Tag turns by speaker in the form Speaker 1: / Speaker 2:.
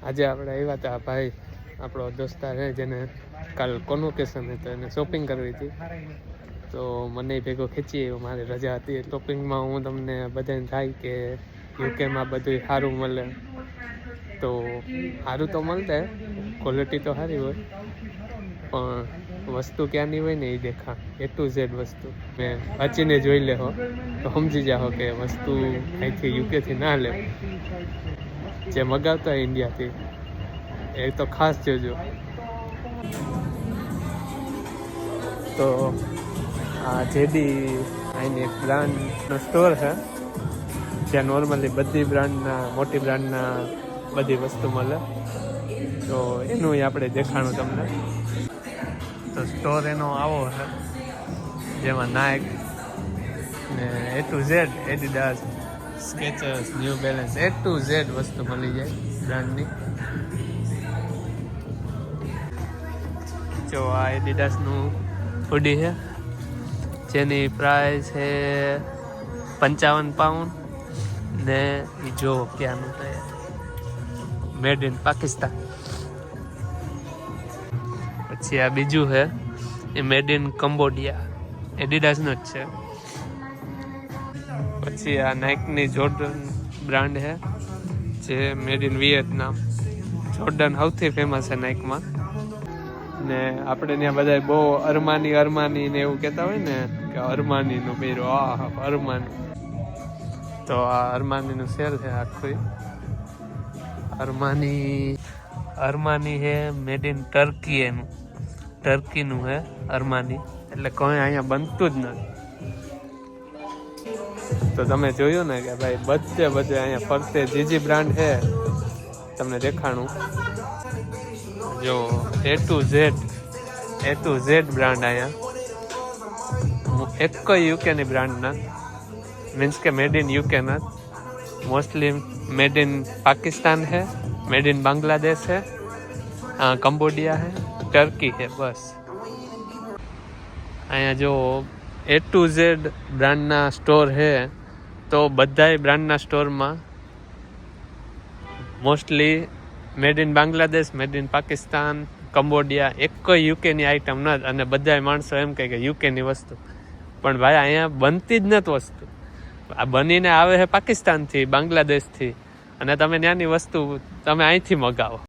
Speaker 1: આજે આપણે આવ્યા હતા ભાઈ આપણો દોસ્તાર છે જેને કાલ કોન્વોકેશન હતો એને શોપિંગ કરવી હતી તો મને ભેગો ખેંચી આવ્યો. મારી રજા હતી શોપિંગમાં હું તમને બધાને થાય કે યુકેમાં બધું સારું મળે તો સારું તો મળે, ક્વોલિટી તો સારી હોય પણ વસ્તુ ક્યાંની હોય ને એ દેખા A to Z વસ્તુ મેં વાંચીને જોઈ લેહો તો સમજી જાઓ કે વસ્તુ અહીંથી યુકેથી ના લે, જે મગાવતા હોય ઇન્ડિયાથી એ તો ખાસ જોજો. તો આ જેડી અહીંની એક બ્રાન્ડનો સ્ટોર છે જ્યાં નોર્મલી બધી બ્રાન્ડના મોટી બ્રાન્ડના બધી વસ્તુ મળે, તો એનું આપણે દેખાણું તમને. તો સ્ટોર એનો આવો છે જેમાં નાઇક ને A to Z, Adidas, Skechers, new balance, A to Z વસ્તુ મળી જાય બ્રાન્ડની. જો આ એડિડાસનું હુડી છે જેની પ્રાઇસ છે £55 ને એ જો ક્યાંનું છે, મેડ ઇન પાકિસ્તાન. પછી આ બીજું છે એ મેડ ઇન કંબોડિયા, એડિડાસનું જ છે. પછી આ નાઇકની જોર્ડન બ્રાન્ડ છે જે મેડ ઇન વિયેતનામ. જોર્ડન સૌથી ફેમસ છે નાઇકમાં ને આપણે ત્યાં બધા બહુ અરમાની ને એવું કહેતા હોય ને કે અરમાનીનું પહેરો, અરમાની. તો આ અરમાનીનું સેલ છે આખું. અરમાની છે મેડ ઇન ટર્કી, એનું ટર્કીનું છે અરમાની, એટલે કોઈ અહીંયા બનતું જ નથી. તો તમે જોયું ને કે ભાઈ બધે અહીંયા ફરતે જીજી બ્રાન્ડ છે તમને દેખાણું. જો A to Z બ્રાન્ડ અહીંયા એક યુકેની બ્રાન્ડ ના, મીન્સ કે મેડ ઇન યુકે ના, મોસ્ટલી મેડ ઇન પાकिस्तान है, मेड इन बांग्लादेश है, कंबोडिया है, टर्की है. बस અહીંયા જો A to Z બ્રાન્ડના સ્ટોર છે તો બધાય બ્રાન્ડના સ્ટોરમાં mostly made in Bangladesh, made in Pakistan, Cambodia, એક યુકેની આઈટમ નથી. અને બધાય માણસો એમ કહે કે યુકેની વસ્તુ, પણ ભાઈ અહીંયા બનતી જ નથી વસ્તુ. આ બનીને આવે છે પાकिस्तानથી, બાંગ્લાદેશથી, અને તમે ત્યાંની વસ્તુ તમે અહીંથી મગાવો.